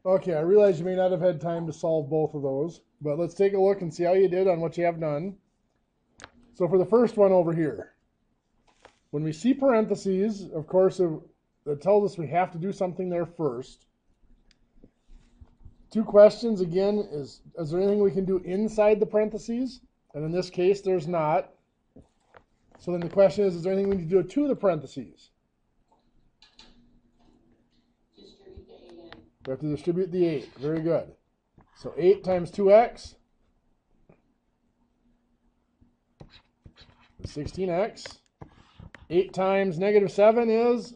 Okay, I realize you may not have had time to solve both of those, but let's take a look and see how you did on what you have done. So for the first one over here, when we see parentheses, of course, it tells us we have to do something there first. Two questions again, is there anything we can do inside the parentheses? And in this case, there's not. So then the question is there anything we need to do to the parentheses? Distribute the 8 in. We have to distribute the 8. Very good. So 8 times 2x is 16x. 8 times negative 7 is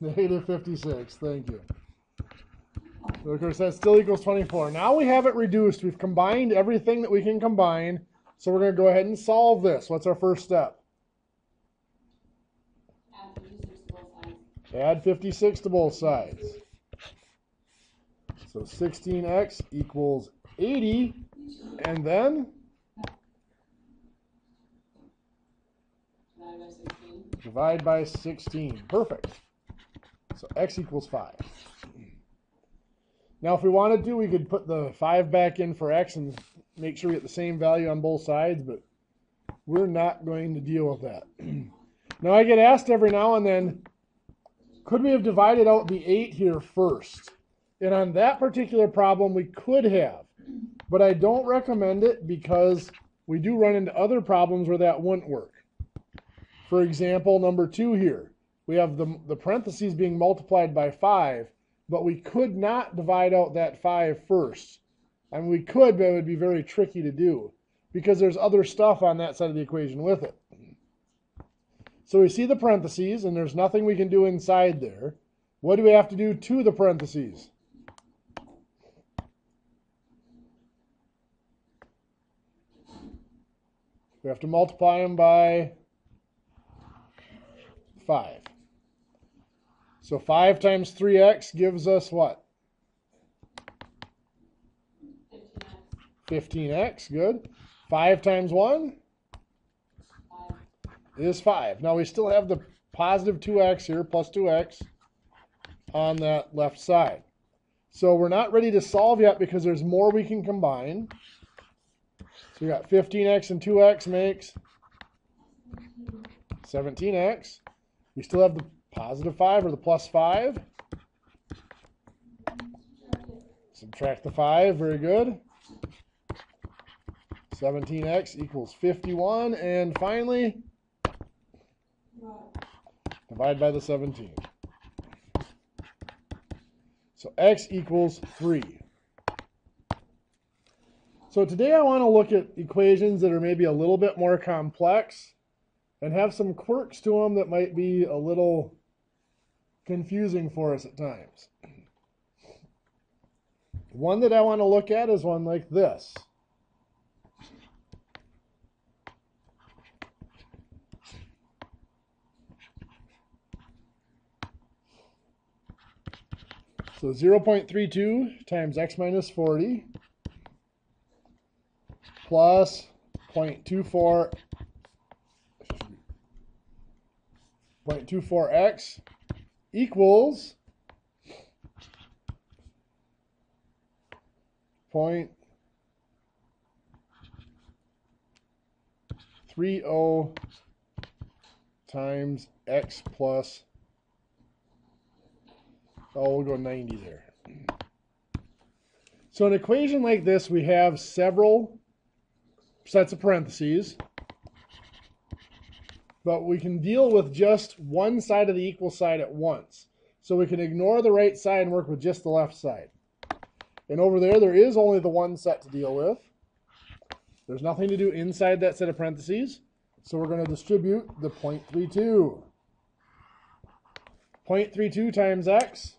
Negative 56. negative 56. Thank you. So of course that still equals 24. Now we have it reduced. We've combined everything that we can combine. So we're going to go ahead and solve this. What's our first step? Add 56 to both sides. Add 56 to both sides. So 16x equals 80. And then divide by 16. Perfect. So x equals 5. Now if we wanted to, we could put the 5 back in for x and make sure we get the same value on both sides, but we're not going to deal with that. Now I get asked every now and then, could we have divided out the 8 here first? And on that particular problem, we could have, but I don't recommend it because we do run into other problems where that wouldn't work. For example, number 2 here, we have the parentheses being multiplied by 5, but we could not divide out that 5 first. I mean, we could, but it would be very tricky to do because there's other stuff on that side of the equation with it. So we see the parentheses, and there's nothing we can do inside there. What do we have to do to the parentheses? We have to multiply them by 5. So 5 times 3x gives us what? 15x, good. 5 times 1 is 5. Now we still have the positive 2x here, plus 2x, on that left side. So we're not ready to solve yet because there's more we can combine. So we got 15x and 2x makes 17x. We still have the positive 5 or the plus 5. Subtract the 5, very good. 17x equals 51. And finally, divide by the 17. So x equals 3. So today I want to look at equations that are maybe a little bit more complex and have some quirks to them that might be a little confusing for us at times. One that I want to look at is one like this. So 0.32 times x minus 40 plus 0.24x equals 0.30 times x plus, we'll go 90 there. So an equation like this, we have several sets of parentheses, but we can deal with just one side of the equal side at once. So we can ignore the right side and work with just the left side. And over there is only the one set to deal with. There's nothing to do inside that set of parentheses. So we're going to distribute the 0.32. 0.32 times x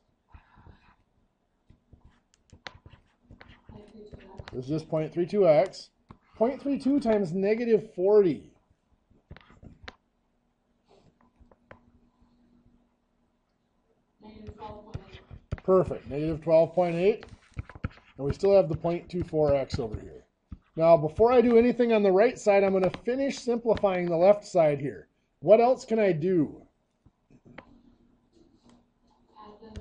is just 0.32x. 0.32 times negative 40. Negative 12.8. Perfect, negative 12.8. And we still have the 0.24x over here. Now, before I do anything on the right side, I'm going to finish simplifying the left side here. What else can I do? Add the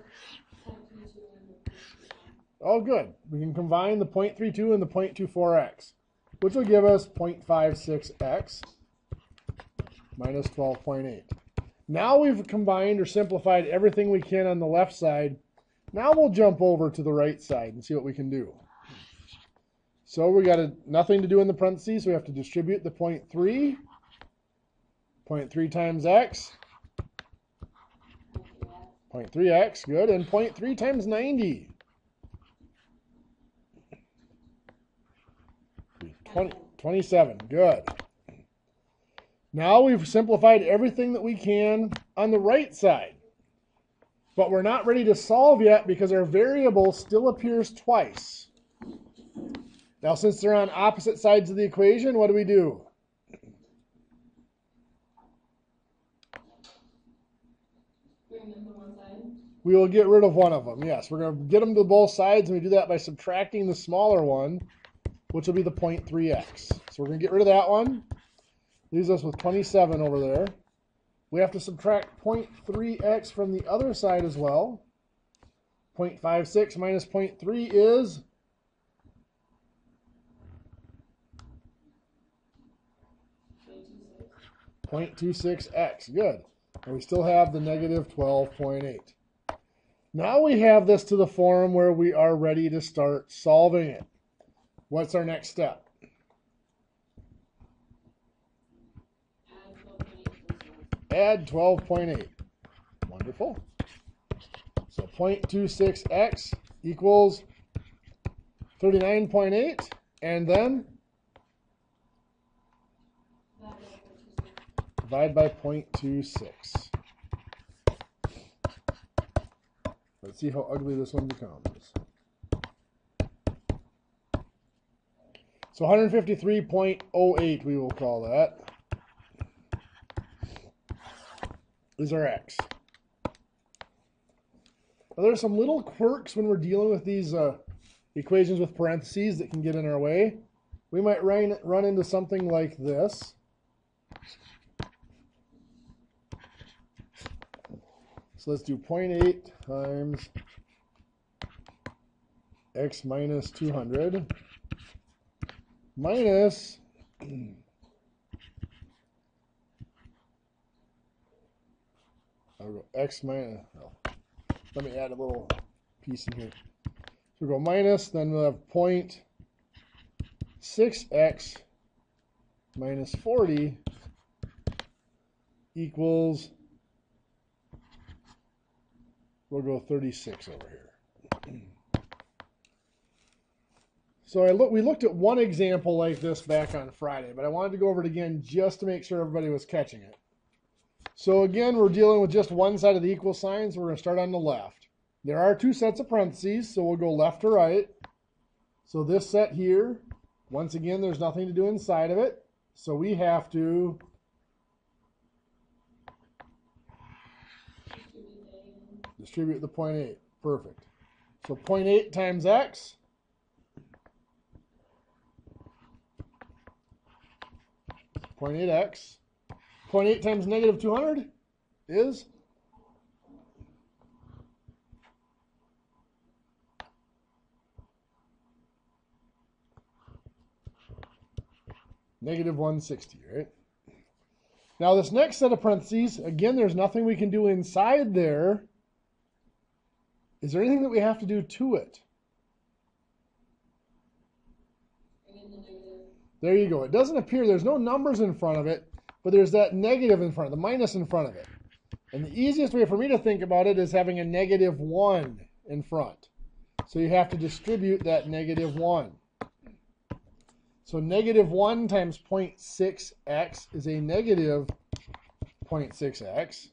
0.32 and the 0.31. Oh, good. We can combine the 0.32 and the 0.24x, which will give us 0.56x minus 12.8. Now we've combined or simplified everything we can on the left side. Now we'll jump over to the right side and see what we can do. So we got nothing to do in the parentheses, so we have to distribute the 0.3. 0.3 times x. 0.3x, good. And 0.3 times 90. 27, good. Now we've simplified everything that we can on the right side. But we're not ready to solve yet because our variable still appears twice. Now, since they're on opposite sides of the equation, what do? Bring them to one side. We will get rid of one of them, yes. We're going to get them to both sides, and we do that by subtracting the smaller one, which will be the 0.3x. So we're going to get rid of that one. Leaves us with 27 over there. We have to subtract 0.3x from the other side as well. 0.56 minus 0.3 is 0.26x. Good. And we still have the negative 12.8. Now we have this to the form where we are ready to start solving it. What's our next step? Add 12.8. Wonderful. So 0.26x equals 39.8. And then divide by 0.26. Let's see how ugly this one becomes. So 153.08 we will call that. Is our x. Now there's some little quirks when we're dealing with these equations with parentheses that can get in our way. We might run into something like this. So let's do 0.8 times x minus 200 minus I'll go x minus, oh, let me add a little piece in here. So we'll go minus, then we'll have 0.6x minus 40 equals, we'll go 36 over here. So we looked at one example like this back on Friday, but I wanted to go over it again just to make sure everybody was catching it. So again, we're dealing with just one side of the equal sign, so we're going to start on the left. There are two sets of parentheses, so we'll go left to right. So this set here, once again, there's nothing to do inside of it, so we have to distribute the 0.8. Perfect. So 0.8 times x. .8x. 0.8 times negative 200 is negative 160, right? Now this next set of parentheses, again, there's nothing we can do inside there. Is there anything that we have to do to it? There you go. It doesn't appear, there's no numbers in front of it, but there's that negative in front, the minus in front of it. And the easiest way for me to think about it is having a negative 1 in front. So you have to distribute that negative 1. So negative 1 times 0.6x is a negative 0.6x.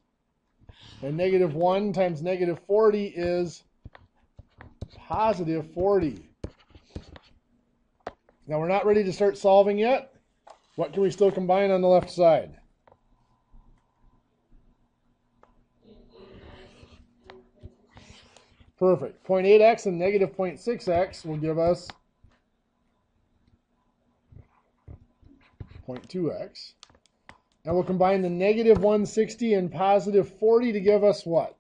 And negative 1 times negative 40 is positive 40. Now we're not ready to start solving yet. What can we still combine on the left side? Perfect. 0.8x and negative 0.6x will give us 0.2x. And we'll combine the negative 160 and positive 40 to give us what?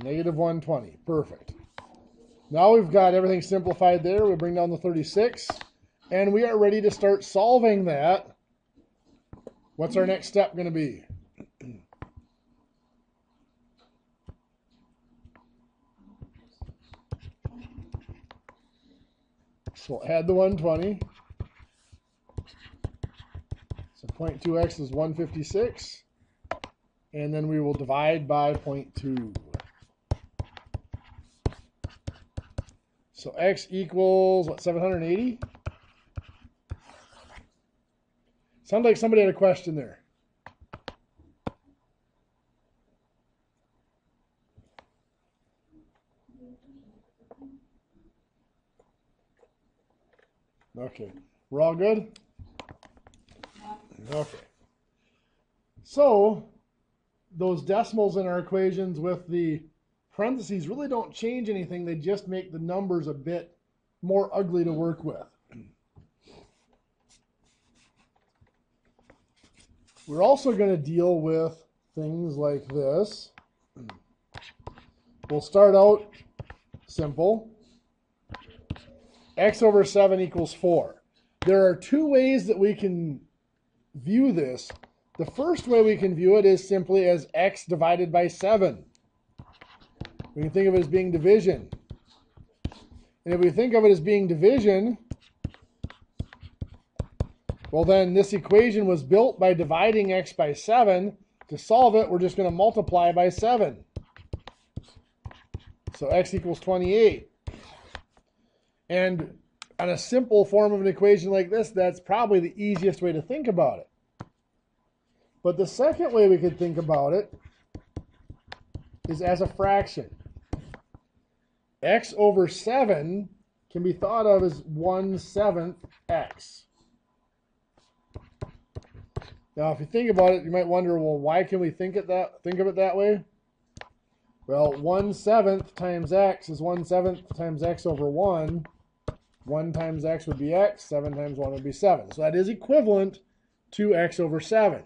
Negative 120. Perfect. Now we've got everything simplified there. We bring down the 36. And we are ready to start solving that. What's our next step going to be? So we'll add the 120. So 0.2x is 156. And then we will divide by 0.2. So x equals, what, 780? Sounds like somebody had a question there. Okay, we're all good? Okay. So, those decimals in our equations with the parentheses really don't change anything. They just make the numbers a bit more ugly to work with. We're also going to deal with things like this. We'll start out simple. X over 7 equals 4. There are two ways that we can view this. The first way we can view it is simply as x divided by 7. We can think of it as being division. And if we think of it as being division, well then this equation was built by dividing x by 7. To solve it, we're just going to multiply by 7. So x equals 28. And on a simple form of an equation like this, that's probably the easiest way to think about it. But the second way we could think about it is as a fraction. X over 7 can be thought of as 1/7 x. Now, if you think about it, you might wonder, well, why can we think of it that way? Well, 1/7 times x is 1/7 times x over 1. 1 times x would be x, 7 times 1 would be 7. So that is equivalent to x over 7.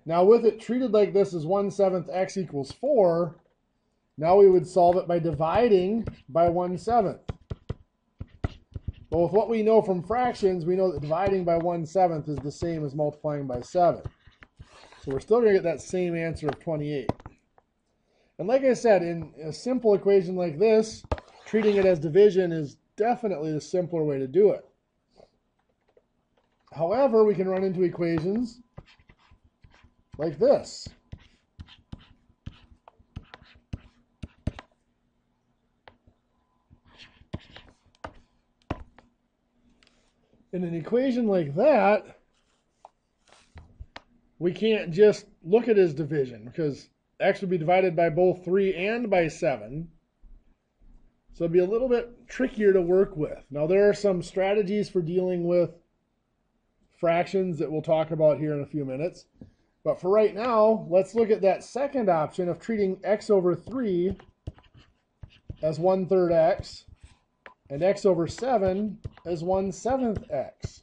Now with it treated like this as 1/7 x equals 4, now we would solve it by dividing by 1/7. But with what we know from fractions, we know that dividing by 1/7 is the same as multiplying by 7. So we're still going to get that same answer of 28. And like I said, in a simple equation like this, treating it as division is definitely the simpler way to do it. However, we can run into equations like this. In an equation like that, we can't just look at it as division because x would be divided by both 3 and by 7. So it'd be a little bit trickier to work with. Now there are some strategies for dealing with fractions that we'll talk about here in a few minutes. But for right now, let's look at that second option of treating x over 3 as 1/3 x and x over 7 as 1/7 x.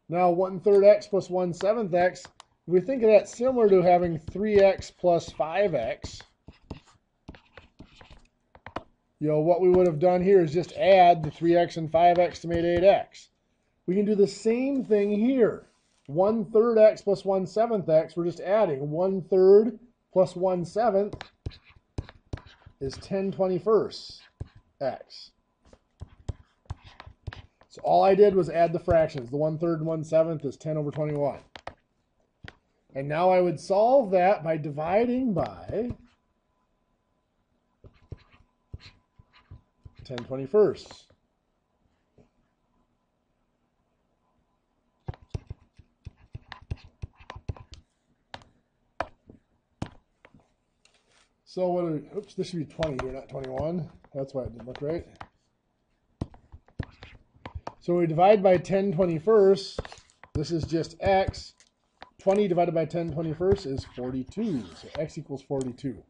Now 1/3 x plus 1/7 x, if we think of that similar to having 3x plus 5x, what we would have done here is just add the 3x and 5x to make 8x. We can do the same thing here. 1/3 x plus 1/7 x, we're just adding 1/3 plus 1/7 is 10/21 x. So all I did was add the fractions. The 1/3 and 1/7 is 10 over 21. And now I would solve that by dividing by 10/21. So what do we, oops, this should be 20 here, not 21. That's why it didn't look right. So we divide by 10/21. This is just x. 20 divided by 10 21st is 42. So x equals 42.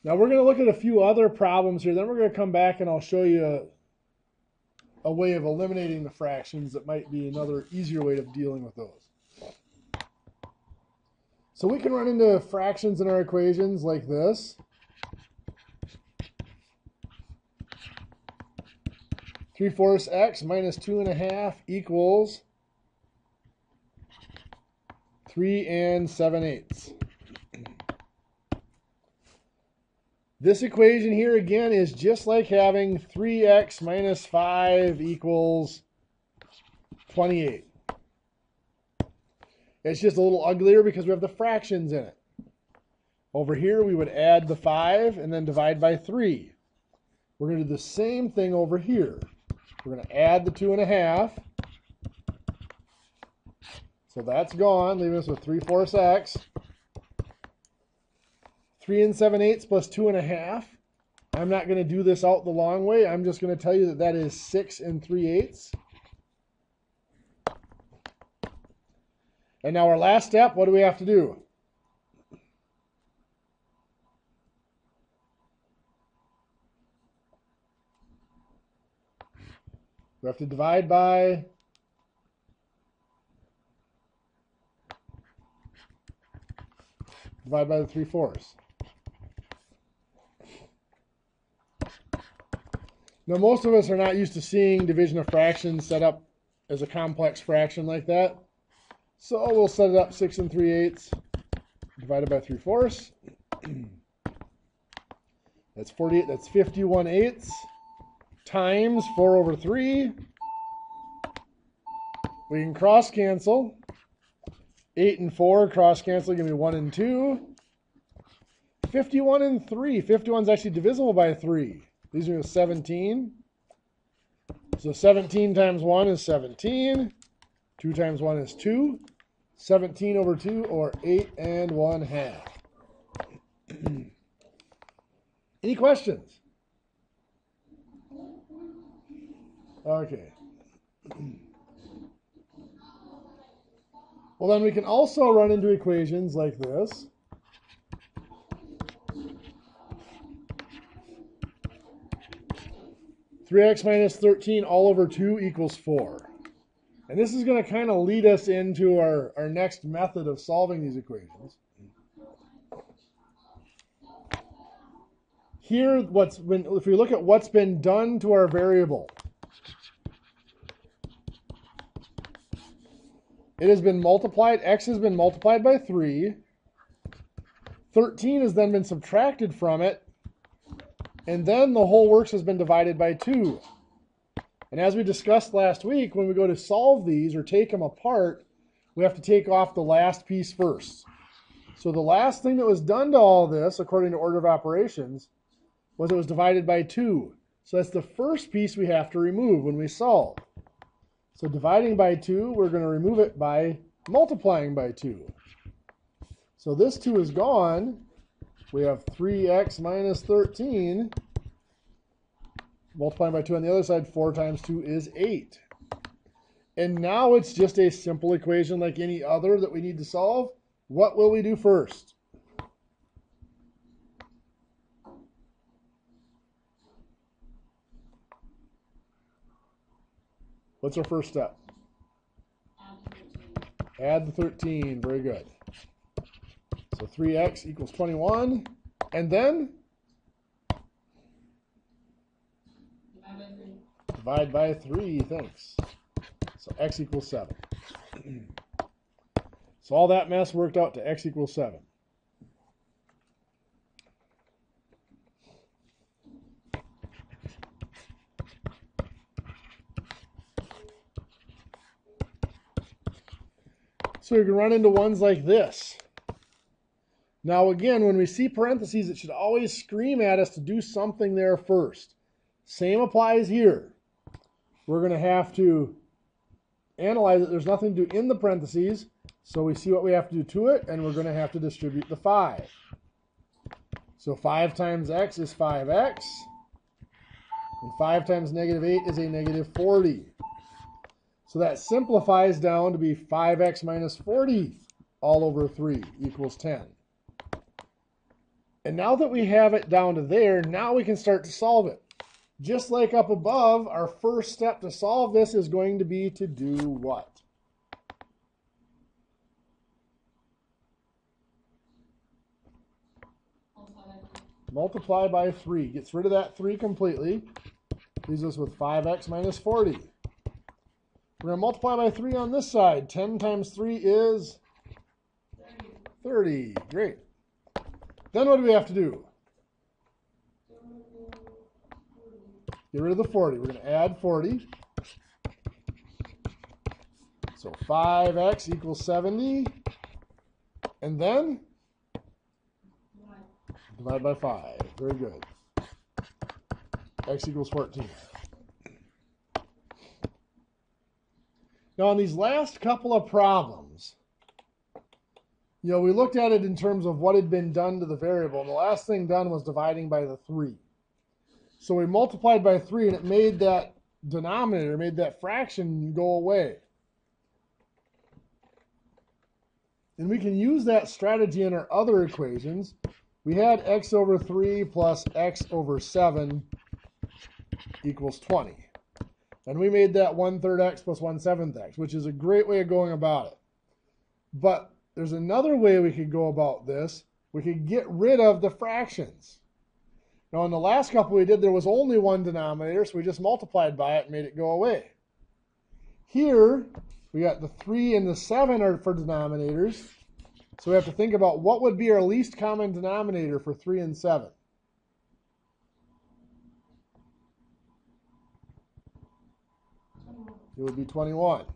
Now we're going to look at a few other problems here. Then we're going to come back and I'll show you a way of eliminating the fractions that might be another easier way of dealing with those. So we can run into fractions in our equations like this. 3/4 x minus 2.5 equals 3 7/8. This equation here again is just like having 3x minus 5 equals 28. It's just a little uglier because we have the fractions in it. Over here we would add the 5 and then divide by 3. We're going to do the same thing over here. We're going to add the 2.5. So that's gone, leaving us with 3/4 x. 3 7/8 plus 2.5. I'm not going to do this out the long way. I'm just going to tell you that that is 6 3/8. And now our last step, what do we have to do? We have to divide by the 3/4. Now most of us are not used to seeing division of fractions set up as a complex fraction like that. So we'll set it up 6 3/8 divided by 3/4. That's 48, that's 51/8 times 4/3. We can cross cancel. 8 and 4 cross cancel, give me 1 and 2. 51 and 3. 51 is actually divisible by 3. These are 17. So 17 times 1 is 17. 2 times 1 is 2. 17/2, or 8 1/2. Any questions? Okay. Well, then we can also run into equations like this. Three x minus 13 all over 2 equals 4. And this is going to kind of lead us into our next method of solving these equations. Here, if we look at what's been done to our variable, it has been multiplied, x has been multiplied by 3. 13 has then been subtracted from it. And then the whole works has been divided by 2. And as we discussed last week, when we go to solve these or take them apart, we have to take off the last piece first. So the last thing that was done to all this, according to order of operations, was it was divided by 2. So that's the first piece we have to remove when we solve. So dividing by 2, we're going to remove it by multiplying by 2. So this 2 is gone. We have 3x minus 13. Multiplying by 2 on the other side, 4 times 2 is 8. And now it's just a simple equation like any other that we need to solve. What will we do first? What's our first step? Add the 13. Very good. So 3x equals 21. And then? Divide by 3. Thanks. So x equals 7. So all that mess worked out to x equals 7. So we can run into ones like this. Now again, when we see parentheses, it should always scream at us to do something there first. Same applies here. We're going to have to analyze it. There's nothing to do in the parentheses, so we see what we have to do to it, and we're going to have to distribute the 5. So 5 times x is 5x, and 5 times negative 8 is a negative 40. So that simplifies down to be 5x minus 40 all over 3 equals 10. And now that we have it down to there, now we can start to solve it. Just like up above, our first step to solve this is going to be to do what? Multiply by 3. Gets rid of that 3 completely. Leaves us with 5x minus 40. We're going to multiply by 3 on this side. 10 times 3 is 30. Great. Then what do we have to do? Get rid of the 40. We're going to add 40. So 5x equals 70. And then divide by 5. Very good. X equals 14. Now on these last couple of problems, we looked at it in terms of what had been done to the variable. And the last thing done was dividing by the 3. So we multiplied by 3 and it made that denominator, made that fraction go away. And we can use that strategy in our other equations. We had x over 3 plus x over 7 equals 20. And we made that 1/3 x plus 1/7 x, which is a great way of going about it. But there's another way we could go about this. We could get rid of the fractions. Now, in the last couple we did, there was only one denominator, so we just multiplied by it and made it go away. Here, we got the 3 and the 7 are for denominators. So we have to think about what would be our least common denominator for 3 and 7. It would be 21.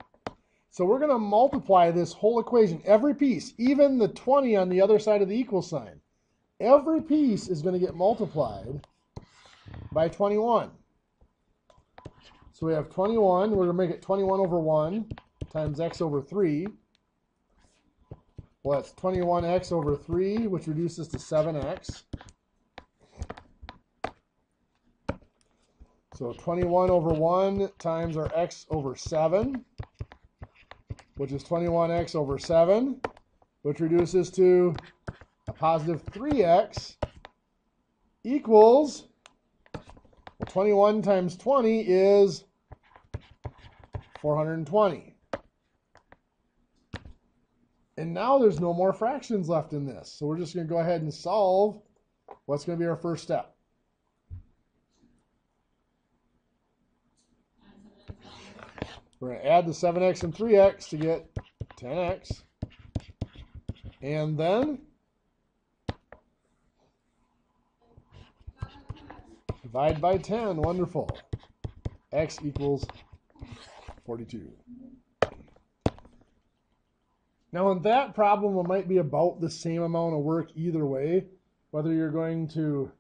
So we're going to multiply this whole equation, every piece, even the 20 on the other side of the equal sign. Every piece is going to get multiplied by 21. So we have 21. We're going to make it 21 over 1 times x over 3. Well, that's 21x over 3, which reduces to 7x. So 21 over 1 times our x over 7, which is 21x over 7, which reduces to a positive 3x equals, well, 21 times 20 is 420. And now there's no more fractions left in this. So we're just going to go ahead and solve what's going to be our first step. We're going to add the 7x and 3x to get 10x. And then divide by 10. Wonderful. X equals 42. Now in that problem, it might be about the same amount of work either way, whether you're going to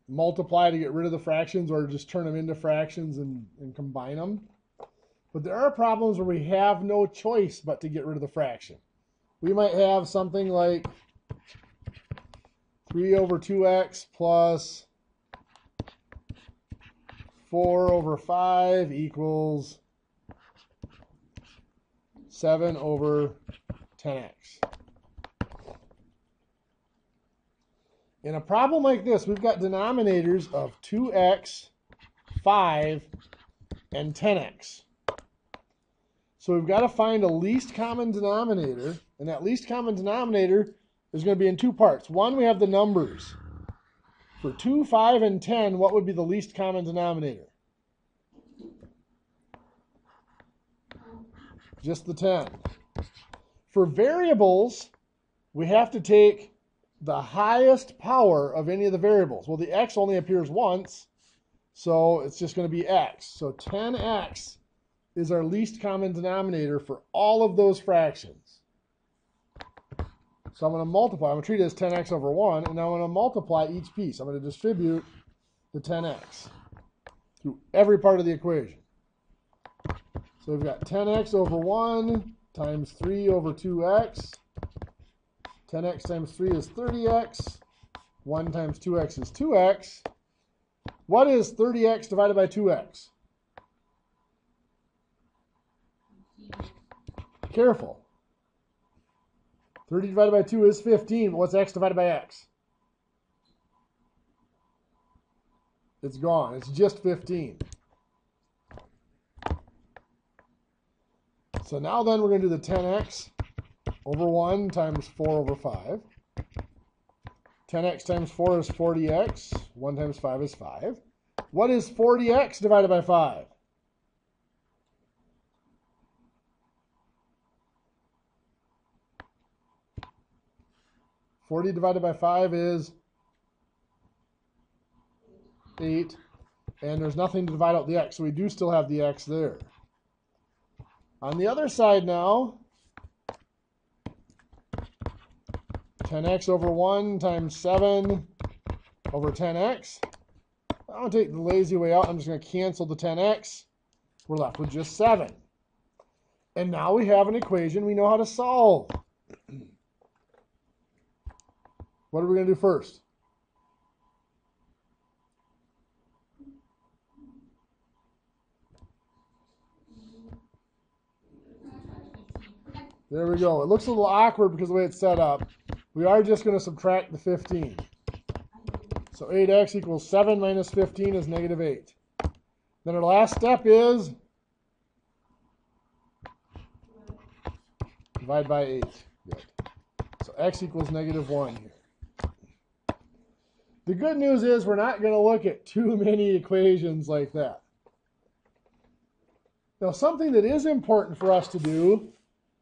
multiply to get rid of the fractions or just turn them into fractions and combine them. But there are problems where we have no choice but to get rid of the fraction. We might have something like 3 over 2x plus 4 over 5 equals 7 over 10x. In a problem like this, we've got denominators of 2x, 5, and 10x. So we've got to find a least common denominator, and that least common denominator is going to be in two parts. One, we have the numbers. For 2, 5, and 10, what would be the least common denominator? Just the 10. For variables, we have to take the highest power of any of the variables. Well, the x only appears once, so it's just going to be x. So 10x is our least common denominator for all of those fractions. So I'm going to multiply. I'm going to treat it as 10x over 1, and now I'm going to multiply each piece. I'm going to distribute the 10x through every part of the equation. So we've got 10x over 1 times 3 over 2x. 10x times 3 is 30x. 1 times 2x is 2x. What is 30x divided by 2x? Careful. 30 divided by 2 is 15. What's x divided by x? It's gone. It's just 15. So now then we're going to do the 10x over 1 times 4 over 5. 10x times 4 is 40x. 1 times 5 is 5. What is 40x divided by 5? Forty divided by 5 is 8. And there's nothing to divide out the x, so we do still have the x there. On the other side now, 10x over 1 times 7 over 10x. I'm going to take the lazy way out. I'm just going to cancel the 10x. We're left with just 7. And now we have an equation we know how to solve. What are we going to do first? There we go. It looks a little awkward because of the way it's set up. We are just going to subtract the 15. So 8x equals 7 minus 15 is negative 8. Then our last step is divide by 8. Good. So x equals negative 1 here. The good news is we're not going to look at too many equations like that. Now, something that is important for us to do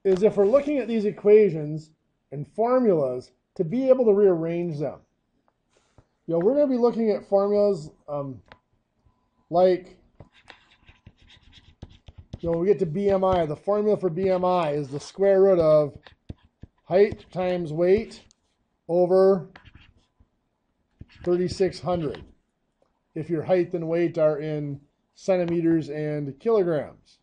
is if we're looking at these equations and formulas, to be able to rearrange them. You know, we're going to be looking at formulas like, you know, when we get to BMI, the formula for BMI is the square root of height times weight over 3,600. If your height and weight are in centimeters and kilograms.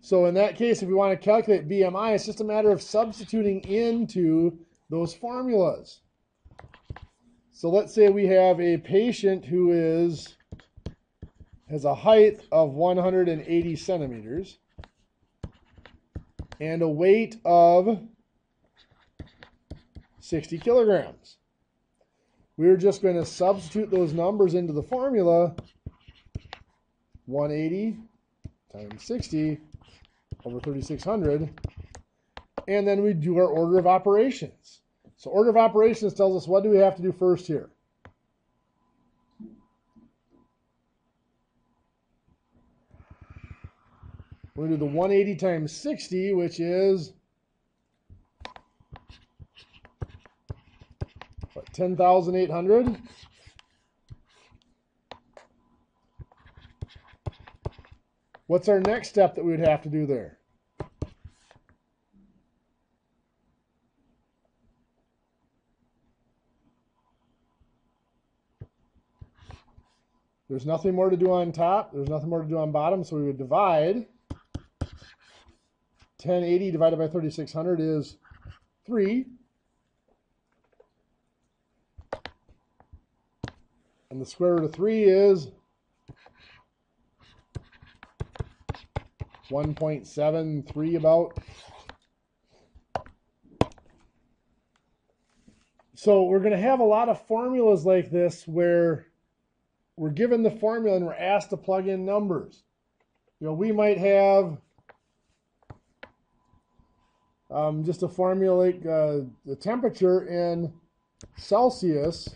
So in that case, if we want to calculate BMI, it's just a matter of substituting into those formulas. So let's say we have a patient who has a height of 180 centimeters and a weight of 60 kilograms. We're just going to substitute those numbers into the formula. 180 times 60 over 3,600. And then we do our order of operations. So order of operations tells us what do we have to do first here. We're going to do the 180 times 60, which is 10,800. What's our next step that we would have to do there? There's nothing more to do on top. There's nothing more to do on bottom, so we would divide. 1080 divided by 3,600 is 3. And the square root of 3 is 1.73 about. So we're going to have a lot of formulas like this where we're given the formula and we're asked to plug in numbers. You know, we might have just a formula like the temperature in Celsius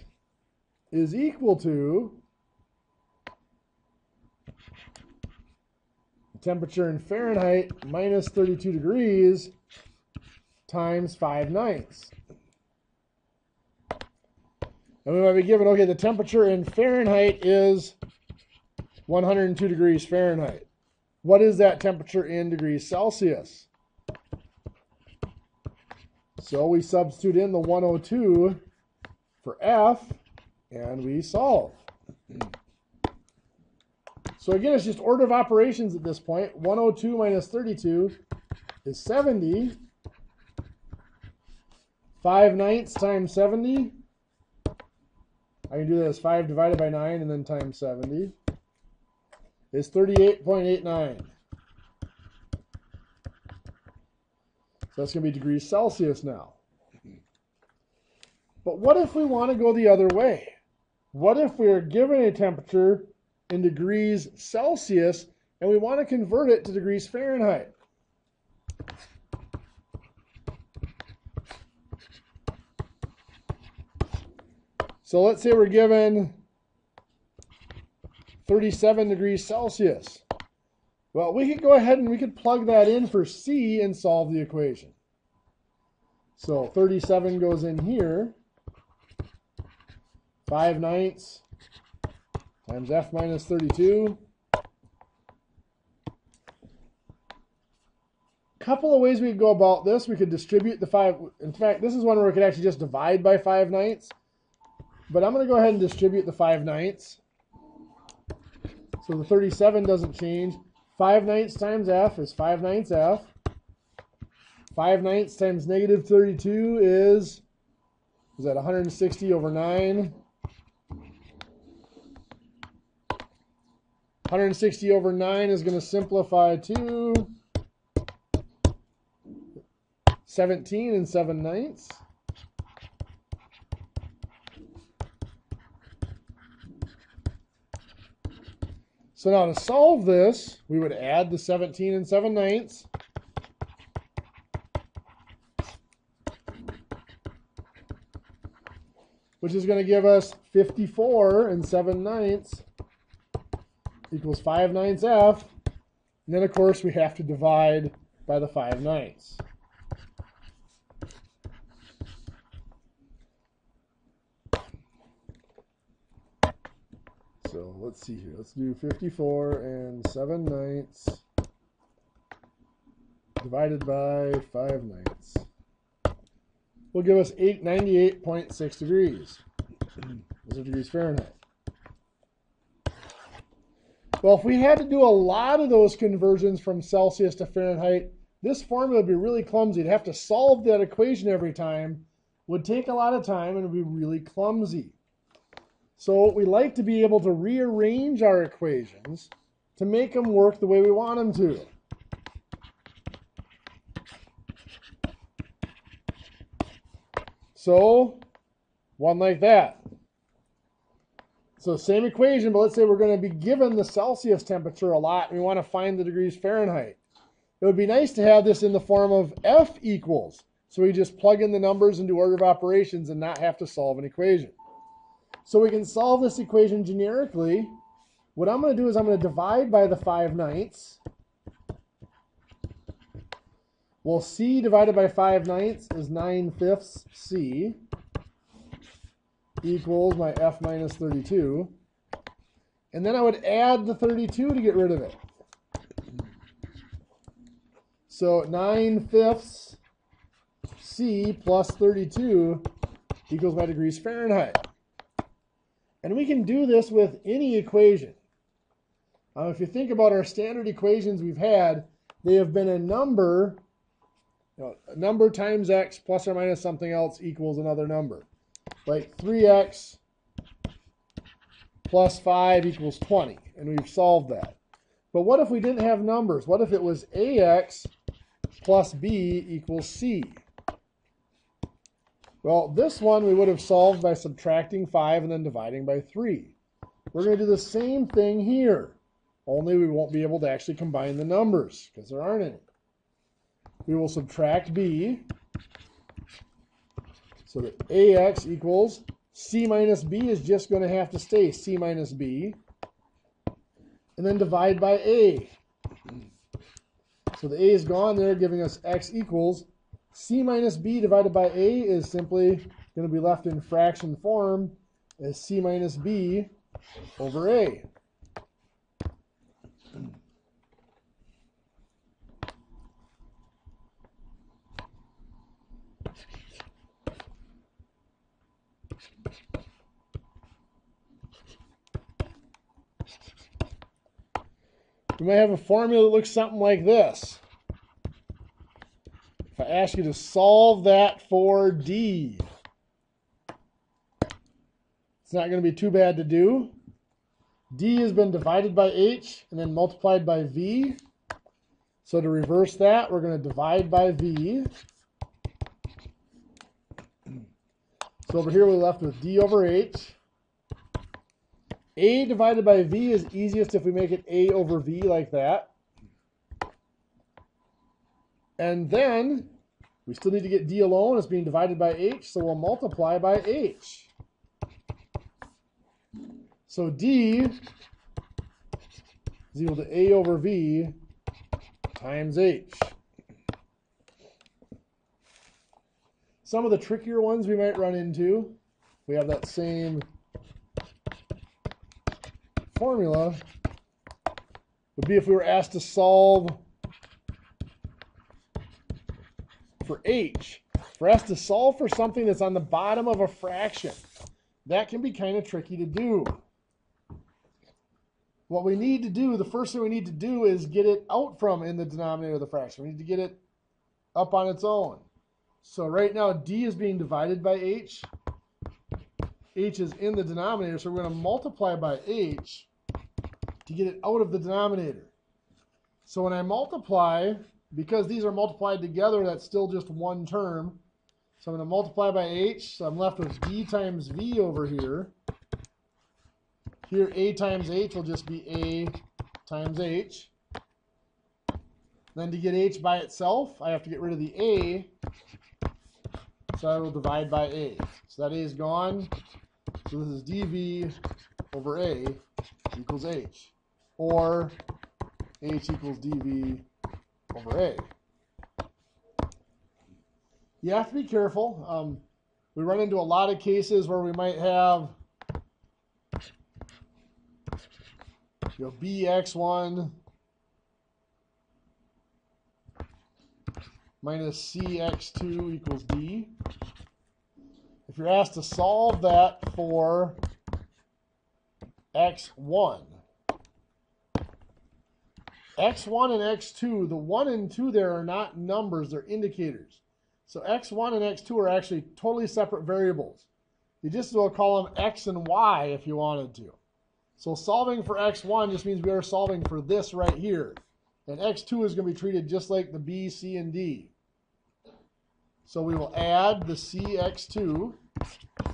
is equal to the temperature in Fahrenheit minus 32 degrees times 5/9. And we might be given, okay, the temperature in Fahrenheit is 102 degrees Fahrenheit. What is that temperature in degrees Celsius? So we substitute in the 102 for F, and we solve. So again, it's just order of operations at this point. 102 minus 32 is 70. 5/9 times 70. I can do that as 5 divided by 9 and then times 70 is 38.89. So that's going to be degrees Celsius now. But what if we want to go the other way? What if we are given a temperature in degrees Celsius and we want to convert it to degrees Fahrenheit? So let's say we're given 37 degrees Celsius. Well, we could go ahead and we could plug that in for C and solve the equation. So 37 goes in here. 5/9 times F minus 32. Couple of ways we could go about this. We could distribute the 5. In fact, this is one where we could actually just divide by 5/9. But I'm going to go ahead and distribute the 5/9. So the 37 doesn't change. 5/9 times F is 5/9 F. 5/9 times negative 32 is that 160 over 9? 160 over 9 is going to simplify to 17 and 7/9. So now to solve this, we would add the 17 and 7/9. Which is going to give us 54 and 7/9 equals 5/9 F. And then, of course, we have to divide by the 5/9. So let's see here. Let's do 54 and 7/9 divided by 5/9. Will give us 98.6 degrees. Those are degrees Fahrenheit. Well, if we had to do a lot of those conversions from Celsius to Fahrenheit, this formula would be really clumsy. You'd have to solve that equation every time. Would take a lot of time and would be really clumsy. So we like to be able to rearrange our equations to make them work the way we want them to. So, one like that. So same equation, but let's say we're going to be given the Celsius temperature a lot and we want to find the degrees Fahrenheit. It would be nice to have this in the form of F equals. So we just plug in the numbers and do order of operations and not have to solve an equation. So we can solve this equation generically. What I'm going to do is I'm going to divide by the 5/9. Well, C divided by 5/9 is 9/5 C equals my F minus 32. And then I would add the 32 to get rid of it. So 9/5 C plus 32 equals my degrees Fahrenheit. And we can do this with any equation. If you think about our standard equations we've had, they have been a number. A number times x plus or minus something else equals another number. Like 3x plus 5 equals 20. And we've solved that. But what if we didn't have numbers? What if it was ax plus b equals c? Well, this one we would have solved by subtracting 5 and then dividing by 3. We're going to do the same thing here. Only we won't be able to actually combine the numbers because there aren't any. We will subtract b, so that ax equals c minus b is just going to have to stay c minus b, and then divide by a. So the a is gone there, giving us x equals c minus b divided by a is simply going to be left in fraction form as c minus b over a. We might have a formula that looks something like this. If I ask you to solve that for D, it's not going to be too bad to do. D has been divided by H and then multiplied by V. So to reverse that, we're going to divide by v. So over here we're left with d over h. A divided by v is easiest if we make it a over v like that. And then we still need to get d alone. It's being divided by h, so we'll multiply by h. So d is equal to a over v times h. Some of the trickier ones we might run into, we have that same formula, would be if we were asked to solve for h. If we're asked to solve for something that's on the bottom of a fraction, that can be kind of tricky to do. What we need to do, the first thing we need to do is get it out from in the denominator of the fraction. We need to get it up on its own. So right now d is being divided by h. H is in the denominator, so we're going to multiply by h to get it out of the denominator. So when I multiply, because these are multiplied together, that's still just one term. So I'm going to multiply by h, so I'm left with d times v over here. Here a times h will just be a times h. Then to get h by itself, I have to get rid of the a, so I will divide by a. So that a is gone. So this is dv over a equals h, or h equals dv over a. You have to be careful. We run into a lot of cases where we might have bx1 minus cx2 equals d. If you're asked to solve that for x1, x1 and x2, the 1 and 2 there are not numbers, they're indicators. So x1 and x2 are actually totally separate variables. You just will call them x and y if you wanted to. So solving for x1 just means we are solving for this right here. And x2 is going to be treated just like the b, c, and d. So we will add the cx2,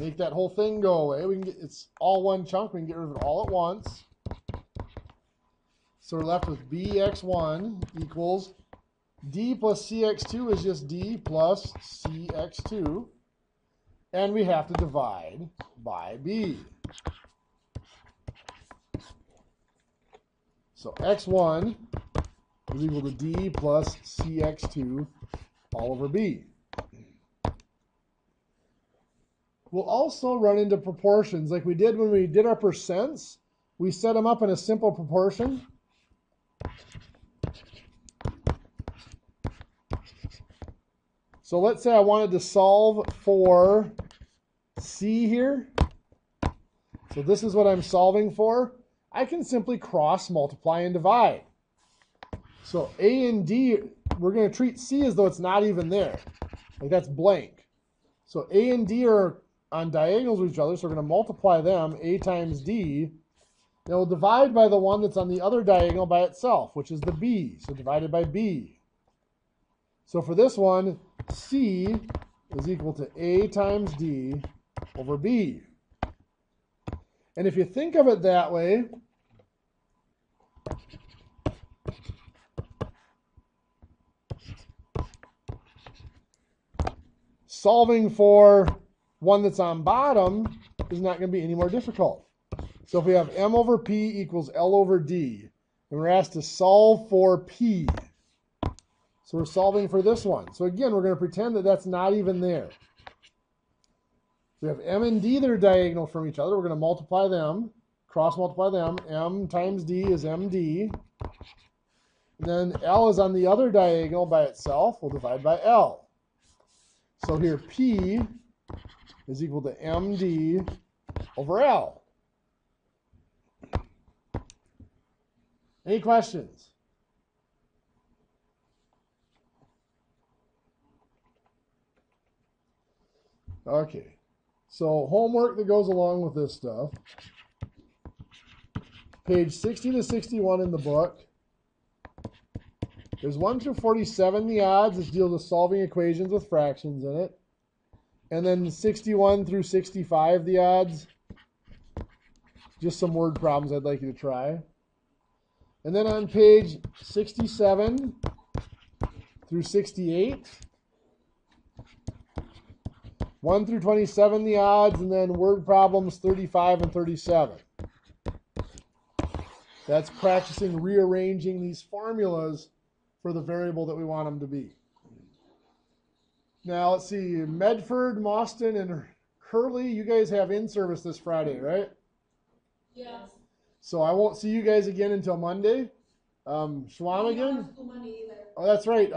make that whole thing go away. We can get, it's all one chunk. We can get rid of it all at once. So we're left with bx1 equals d plus cx2 is just d plus cx2. And we have to divide by b. So x1 is equal to d plus cx2 all over b. We'll also run into proportions like we did when we did our percents. We set them up in a simple proportion. So let's say I wanted to solve for c here. So this is what I'm solving for. I can simply cross multiply and divide. So a and d, we're going to treat c as though it's not even there. Like that's blank. So a and d are on diagonals with each other, so we're going to multiply them, a times d. Then we'll divide by the one that's on the other diagonal by itself, which is the b. So divided by b. So for this one, c is equal to a times d over b. And if you think of it that way, solving for one that's on bottom is not going to be any more difficult. So if we have m over p equals L over D, and we're asked to solve for p, so we're solving for this one. So again, we're going to pretend that that's not even there. We have m and d that are diagonal from each other. We're going to multiply them, cross multiply them. M times d is md. And then L is on the other diagonal by itself. We'll divide by L. So here P is equal to md over L. Any questions? Okay. So homework that goes along with this stuff. Page 60 to 61 in the book There's 1 through 47, the odds. This deals with solving equations with fractions in it. And then 61 through 65, the odds. Just some word problems I'd like you to try. And then on page 67 through 68, 1 through 27, the odds, and then word problems 35 and 37. That's practicing rearranging these formulas for the variable that we want them to be. Now, let's see, Medford, Mauston, and Hurley, you guys have in-service this Friday, right? Yes. So I won't see you guys again until Monday. Schwamigan? School Monday either. Oh, that's right.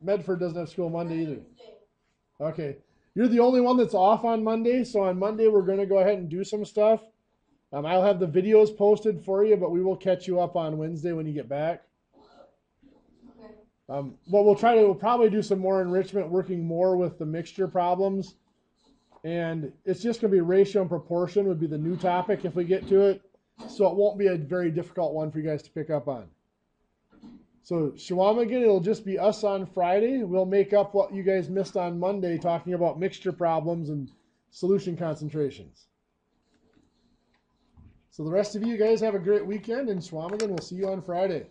Medford doesn't have school Monday either. Okay. You're the only one that's off on Monday, so on Monday we're going to go ahead and do some stuff. I'll have the videos posted for you, but we will catch you up on Wednesday when you get back. Okay. What we'll probably do some more enrichment, working more with the mixture problems. And it's just going to be ratio and proportion would be the new topic if we get to it. So it won't be a very difficult one for you guys to pick up on. So Schwamigan, it'll just be us on Friday. We'll make up what you guys missed on Monday talking about mixture problems and solution concentrations. So the rest of you guys have a great weekend, and Schwamigan, we'll see you on Friday.